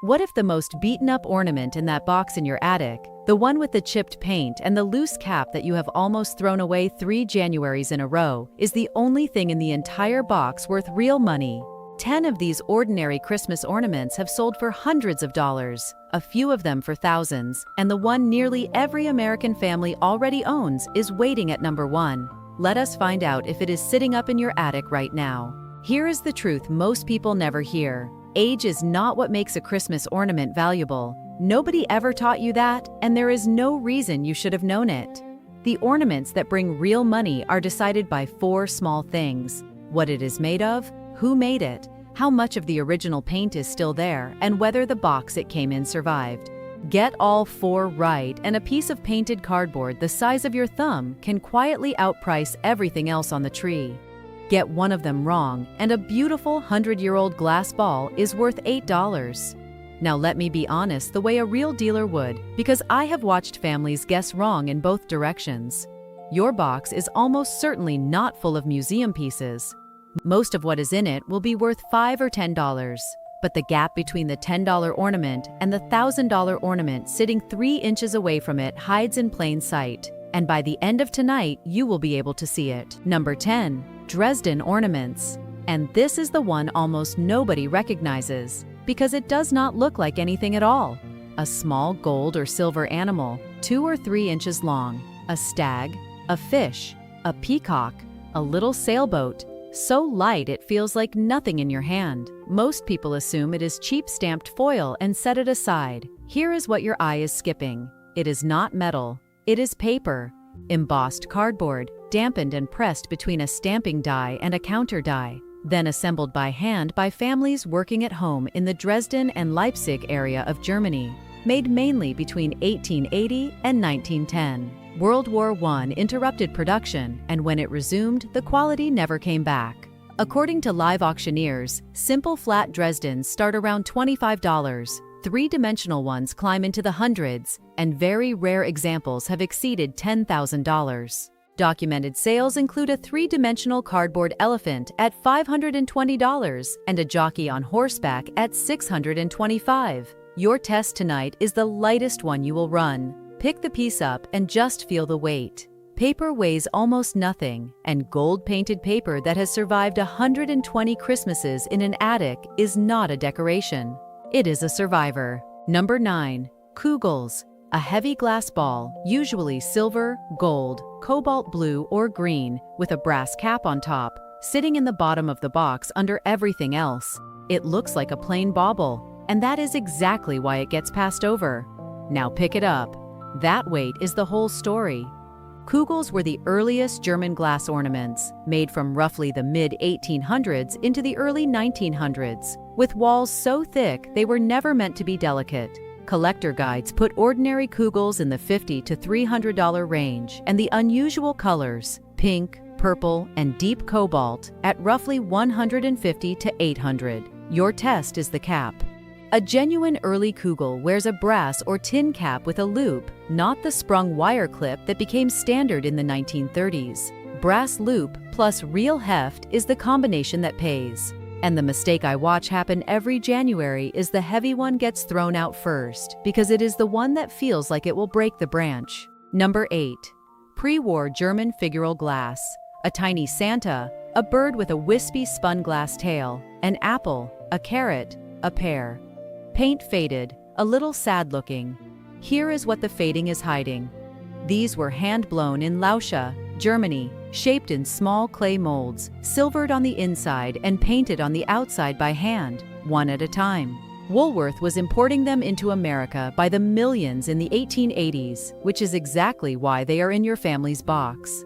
What if the most beaten-up ornament in that box in your attic, the one with the chipped paint and the loose cap that you have almost thrown away 3 Januaries in a row, is the only thing in the entire box worth real money? 10 of these ordinary Christmas ornaments have sold for hundreds of dollars, a few of them for thousands, and the one nearly every American family already owns is waiting at number 1. Let us find out if it is sitting up in your attic right now. Here is the truth most people never hear. Age is not what makes a Christmas ornament valuable. Nobody ever taught you that, and there is no reason you should have known it. The ornaments that bring real money are decided by 4 small things: what it is made of, who made it, how much of the original paint is still there, and whether the box it came in survived. Get all 4 right, and a piece of painted cardboard the size of your thumb can quietly outprice everything else on the tree. Get one of them wrong, and a beautiful 100-year-old glass ball is worth $8. Now let me be honest the way a real dealer would, because I have watched families guess wrong in both directions. Your box is almost certainly not full of museum pieces. Most of what is in it will be worth $5 or $10, but the gap between the $10 ornament and the $1,000 ornament sitting 3 inches away from it hides in plain sight, and by the end of tonight you will be able to see it. Number 10. Dresden Ornaments. And this is the one almost nobody recognizes, because it does not look like anything at all. A small gold or silver animal, 2 or 3 inches long, a stag, a fish, a peacock, a little sailboat, so light it feels like nothing in your hand. Most people assume it is cheap stamped foil and set it aside. Here is what your eye is skipping. It is not metal. It is paper. Embossed cardboard, dampened and pressed between a stamping die and a counter die, then assembled by hand by families working at home in the Dresden and Leipzig area of Germany. Made mainly between 1880 and 1910. World War I interrupted production, and when it resumed, the quality never came back. According to live auctioneers, simple flat Dresdens start around $25. 3-dimensional ones climb into the hundreds, and very rare examples have exceeded $10,000. Documented sales include a 3-dimensional cardboard elephant at $520 and a jockey on horseback at $625. Your test tonight is the lightest one you will run. Pick the piece up and just feel the weight. Paper weighs almost nothing, and gold-painted paper that has survived 120 Christmases in an attic is not a decoration. It is a survivor. Number 9. Kugels. A heavy glass ball, usually silver, gold, cobalt blue, or green, with a brass cap on top, sitting in the bottom of the box under everything else. It looks like a plain bauble, and that is exactly why it gets passed over. Now pick it up. That weight is the whole story. Kugels were the earliest German glass ornaments, made from roughly the mid-1800s into the early 1900s, with walls so thick they were never meant to be delicate. Collector guides put ordinary Kugels in the $50 to $300 range, and the unusual colors, pink, purple, and deep cobalt, at roughly $150 to $800. Your test is the cap. A genuine early Kugel wears a brass or tin cap with a loop, not the sprung wire clip that became standard in the 1930s. Brass loop plus real heft is the combination that pays. And the mistake I watch happen every January is the heavy one gets thrown out first, because it is the one that feels like it will break the branch. Number 8. Pre-war German figural glass. A tiny Santa, a bird with a wispy spun glass tail, an apple, a carrot, a pear. Paint faded, a little sad-looking. Here is what the fading is hiding. These were hand-blown in Lauscha, Germany, shaped in small clay molds, silvered on the inside and painted on the outside by hand, one at a time. Woolworth was importing them into America by the millions in the 1880s, which is exactly why they are in your family's box.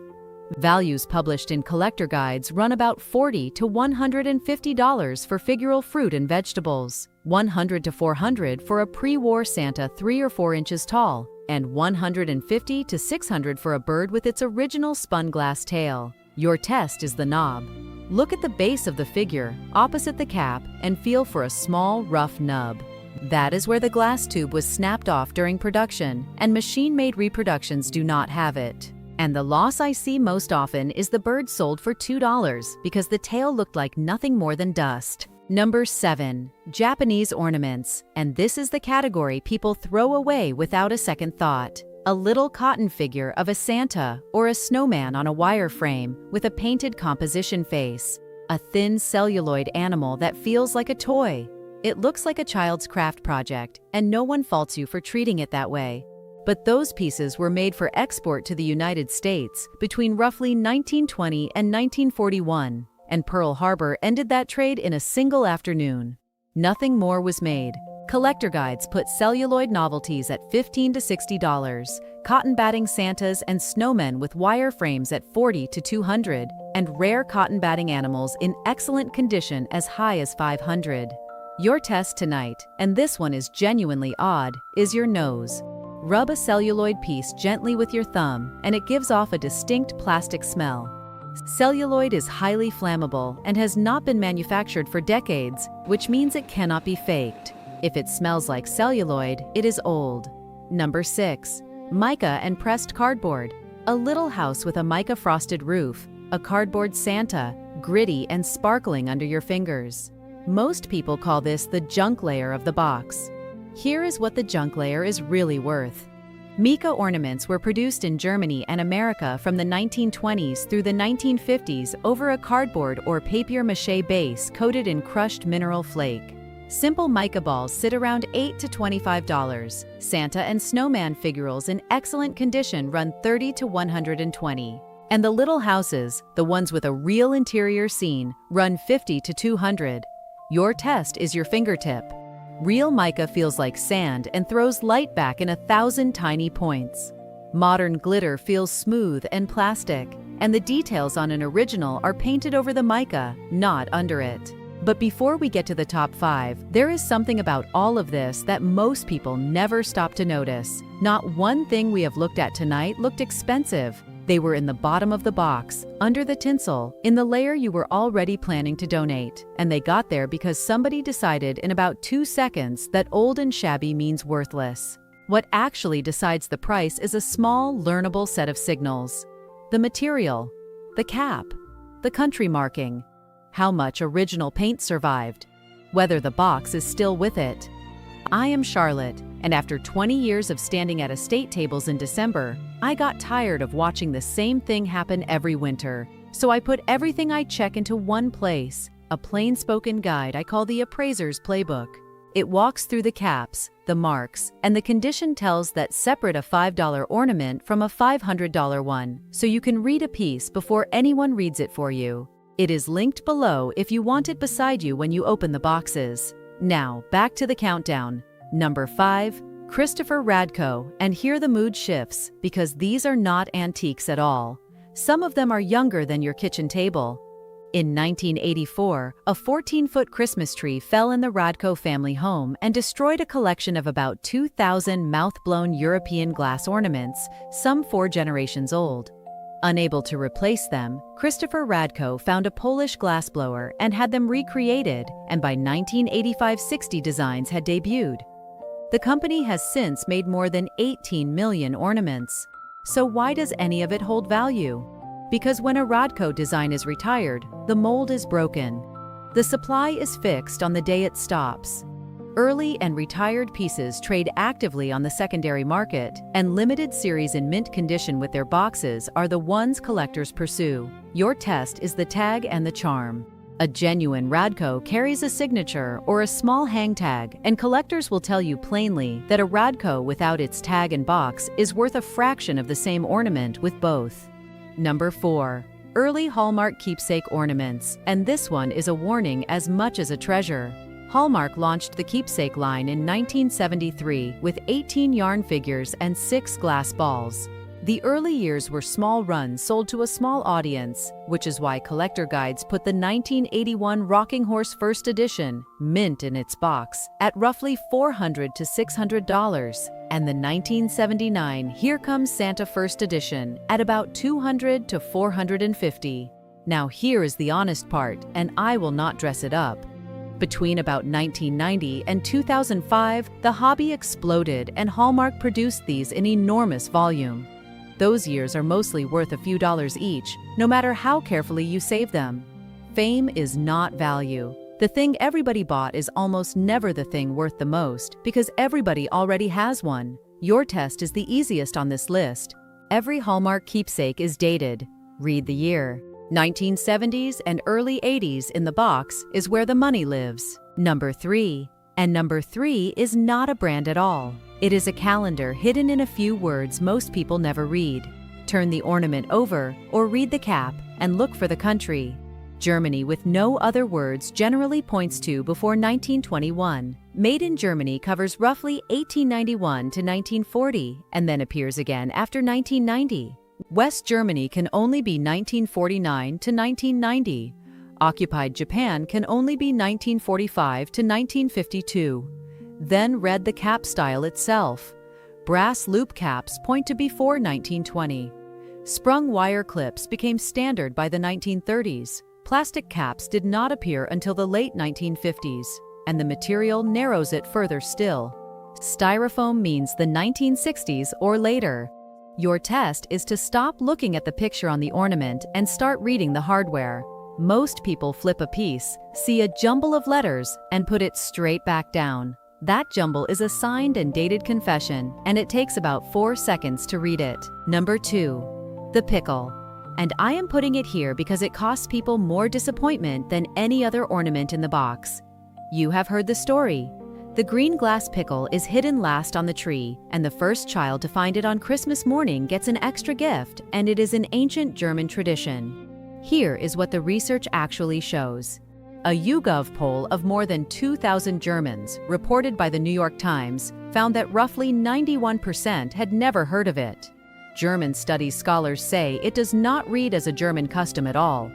Values published in collector guides run about $40 to $150 for figural fruit and vegetables, $100 to $400 for a pre-war Santa 3 or 4 inches tall, and $150 to $600 for a bird with its original spun glass tail. Your test is the knob. Look at the base of the figure, opposite the cap, and feel for a small, rough nub. That is where the glass tube was snapped off during production, and machine-made reproductions do not have it. And the loss I see most often is the bird sold for $2 because the tail looked like nothing more than dust. Number 7. Japanese ornaments, and this is the category people throw away without a second thought. A little cotton figure of a Santa or a snowman on a wire frame with a painted composition face. A thin celluloid animal that feels like a toy. It looks like a child's craft project, and no one faults you for treating it that way. But those pieces were made for export to the United States between roughly 1920 and 1941, and Pearl Harbor ended that trade in a single afternoon. Nothing more was made. Collector guides put celluloid novelties at $15 to $60, cotton batting Santas and snowmen with wire frames at $40 to $200, and rare cotton batting animals in excellent condition as high as $500. Your test tonight, and this one is genuinely odd, is your nose. Rub a celluloid piece gently with your thumb, and it gives off a distinct plastic smell. Celluloid is highly flammable and has not been manufactured for decades, which means it cannot be faked. If it smells like celluloid, it is old. Number 6. Mica and pressed cardboard. A little house with a mica frosted roof, a cardboard Santa, gritty and sparkling under your fingers. Most people call this the junk layer of the box. Here is what the junk layer is really worth. Mica ornaments were produced in Germany and America from the 1920s through the 1950s over a cardboard or papier-mâché base coated in crushed mineral flake. Simple mica balls sit around $8 to $25. Santa and snowman figurals in excellent condition run $30 to $120. And the little houses, the ones with a real interior scene, run $50 to $200. Your test is your fingertip. Real mica feels like sand and throws light back in 1,000 tiny points. Modern glitter feels smooth and plastic, and the details on an original are painted over the mica, not under it. But before we get to the top 5, there is something about all of this that most people never stop to notice. Not one thing we have looked at tonight looked expensive. They were in the bottom of the box, under the tinsel, in the layer you were already planning to donate. And they got there because somebody decided in about 2 seconds that old and shabby means worthless. What actually decides the price is a small, learnable set of signals. The material, the cap, the country marking, how much original paint survived, whether the box is still with it. I am Charlotte, and after 20 years of standing at estate tables in December, I got tired of watching the same thing happen every winter. So I put everything I check into one place, a plain-spoken guide I call the Appraiser's Playbook. It walks through the caps, the marks, and the condition tells that separate a $5 ornament from a $500 one, so you can read a piece before anyone reads it for you. It is linked below if you want it beside you when you open the boxes. Now, back to the countdown. Number 5, Christopher Radko, and here the mood shifts, because these are not antiques at all. Some of them are younger than your kitchen table. In 1984, a 14-foot Christmas tree fell in the Radko family home and destroyed a collection of about 2,000 mouth-blown European glass ornaments, some 4 generations old. Unable to replace them, Christopher Radko found a Polish glassblower and had them recreated, and by 1985-60 designs had debuted. The company has since made more than 18 million ornaments. So why does any of it hold value? Because when a Radko design is retired, the mold is broken. The supply is fixed on the day it stops. Early and retired pieces trade actively on the secondary market, and limited series in mint condition with their boxes are the ones collectors pursue. Your test is the tag and the charm. A genuine Radko carries a signature or a small hang tag, and collectors will tell you plainly that a Radko without its tag and box is worth a fraction of the same ornament with both. Number 4. Early Hallmark keepsake ornaments, and this one is a warning as much as a treasure. Hallmark launched the keepsake line in 1973 with 18 yarn figures and 6 glass balls. The early years were small runs sold to a small audience, which is why collector guides put the 1981 Rocking Horse First Edition, mint in its box, at roughly $400 to $600, and the 1979 Here Comes Santa First Edition at about $200 to $450. Now here is the honest part, and I will not dress it up. Between about 1990 and 2005, the hobby exploded and Hallmark produced these in enormous volume. Those years are mostly worth a few dollars each, no matter how carefully you save them. Fame is not value. The thing everybody bought is almost never the thing worth the most because everybody already has one. Your test is the easiest on this list. Every Hallmark keepsake is dated. Read the year. 1970s and early 80s in the box is where the money lives. Number 3. And number 3 is not a brand at all. It is a calendar hidden in a few words most people never read. Turn the ornament over or read the cap and look for the country. Germany with no other words generally points to before 1921. Made in Germany covers roughly 1891 to 1940 and then appears again after 1990. West Germany can only be 1949 to 1990. Occupied Japan can only be 1945 to 1952. Then read the cap style itself. Brass loop caps point to before 1920. Sprung wire clips became standard by the 1930s. Plastic caps did not appear until the late 1950s, and the material narrows it further still. Styrofoam means the 1960s or later. Your test is to stop looking at the picture on the ornament and start reading the hardware. Most people flip a piece, see a jumble of letters, and put it straight back down. That jumble is a signed and dated confession, and it takes about 4 seconds to read it. Number 2. The pickle. And I am putting it here because it costs people more disappointment than any other ornament in the box. You have heard the story. The green glass pickle is hidden last on the tree, and the first child to find it on Christmas morning gets an extra gift, and it is an ancient German tradition. Here is what the research actually shows. A YouGov poll of more than 2,000 Germans, reported by the New York Times, found that roughly 91% had never heard of it. German studies scholars say it does not read as a German custom at all.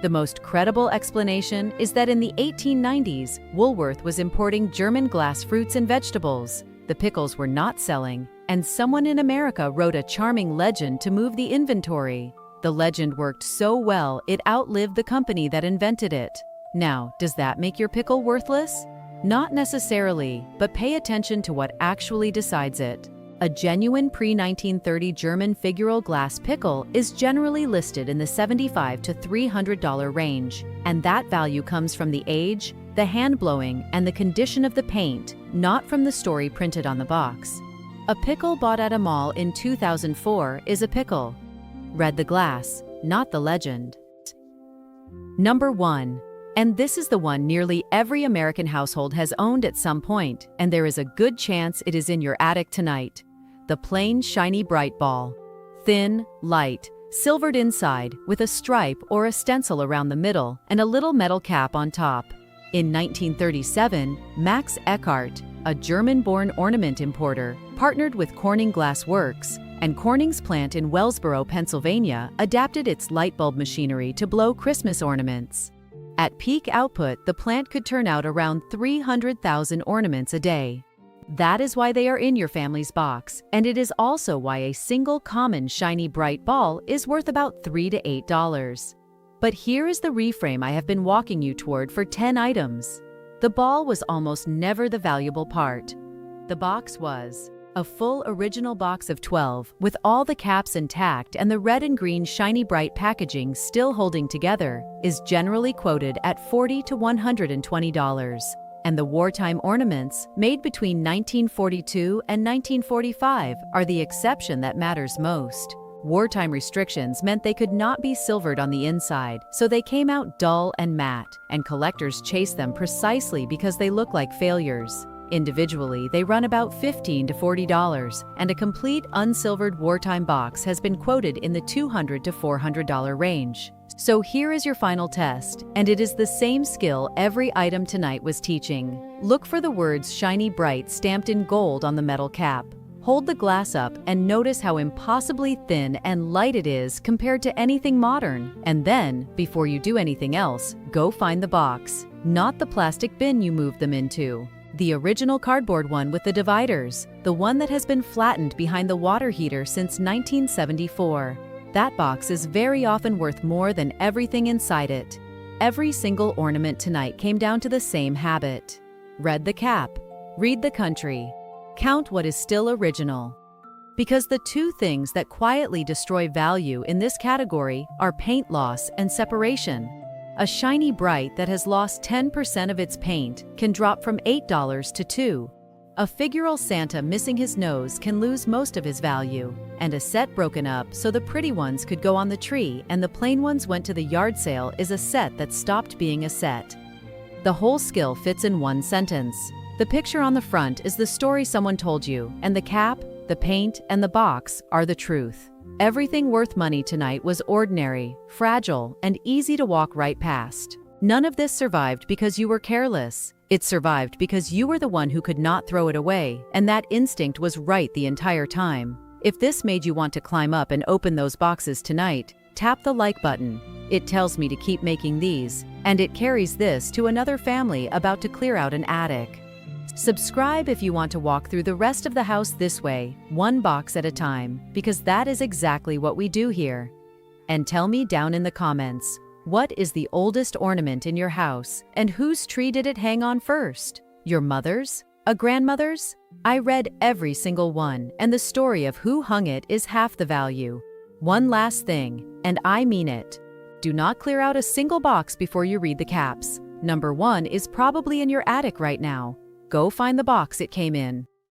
The most credible explanation is that in the 1890s, Woolworth was importing German glass fruits and vegetables. The pickles were not selling, and someone in America wrote a charming legend to move the inventory. The legend worked so well it outlived the company that invented it. Now, does that make your pickle worthless? Not necessarily, but pay attention to what actually decides it. A genuine pre-1930 German figural glass pickle is generally listed in the $75 to $300 range, and that value comes from the age, the hand blowing, and the condition of the paint, not from the story printed on the box. A pickle bought at a mall in 2004 is a pickle. Read the glass, not the legend. Number 1. And this is the one nearly every American household has owned at some point, and there is a good chance it is in your attic tonight. The plain Shiny Brite ball. Thin, light, silvered inside, with a stripe or a stencil around the middle and a little metal cap on top. In 1937, Max Eckhart, a German-born ornament importer, partnered with Corning Glass Works, and Corning's plant in Wellsboro, Pennsylvania, adapted its light bulb machinery to blow Christmas ornaments. At peak output, the plant could turn out around 300,000 ornaments a day. That is why they are in your family's box, and it is also why a single common Shiny Brite ball is worth about $3 to $8. But here is the reframe I have been walking you toward for 10 items. The ball was almost never the valuable part. The box was. A full original box of 12, with all the caps intact and the red and green Shiny Brite packaging still holding together, is generally quoted at $40 to $120. And the wartime ornaments, made between 1942 and 1945, are the exception that matters most. Wartime restrictions meant they could not be silvered on the inside, so they came out dull and matte, and collectors chased them precisely because they look like failures. Individually, they run about $15 to $40, and a complete unsilvered wartime box has been quoted in the $200 to $400 range. So here is your final test, and it is the same skill every item tonight was teaching. Look for the words Shiny Brite stamped in gold on the metal cap. Hold the glass up and notice how impossibly thin and light it is compared to anything modern. And then, before you do anything else, go find the box, not the plastic bin you moved them into. The original cardboard one with the dividers, the one that has been flattened behind the water heater since 1974. That box is very often worth more than everything inside it. Every single ornament tonight came down to the same habit. Read the cap. Read the country. Count what is still original. Because the two things that quietly destroy value in this category are paint loss and separation. A Shiny Brite that has lost 10% of its paint can drop from $8 to $2. A figural Santa missing his nose can lose most of his value, and a set broken up so the pretty ones could go on the tree and the plain ones went to the yard sale is a set that stopped being a set. The whole skill fits in one sentence. The picture on the front is the story someone told you, and the cap, the paint, and the box are the truth. Everything worth money tonight was ordinary, fragile, and easy to walk right past. None of this survived because you were careless. It survived because you were the one who could not throw it away, and that instinct was right the entire time. If this made you want to climb up and open those boxes tonight, tap the like button. It tells me to keep making these, and it carries this to another family about to clear out an attic. Subscribe if you want to walk through the rest of the house this way, one box at a time, because that is exactly what we do here. And tell me down in the comments, what is the oldest ornament in your house, and whose tree did it hang on first? Your mother's? A grandmother's? I read every single one, and the story of who hung it is half the value. One last thing, and I mean it. Do not clear out a single box before you read the caps. Number 1 is probably in your attic right now. Go find the box it came in.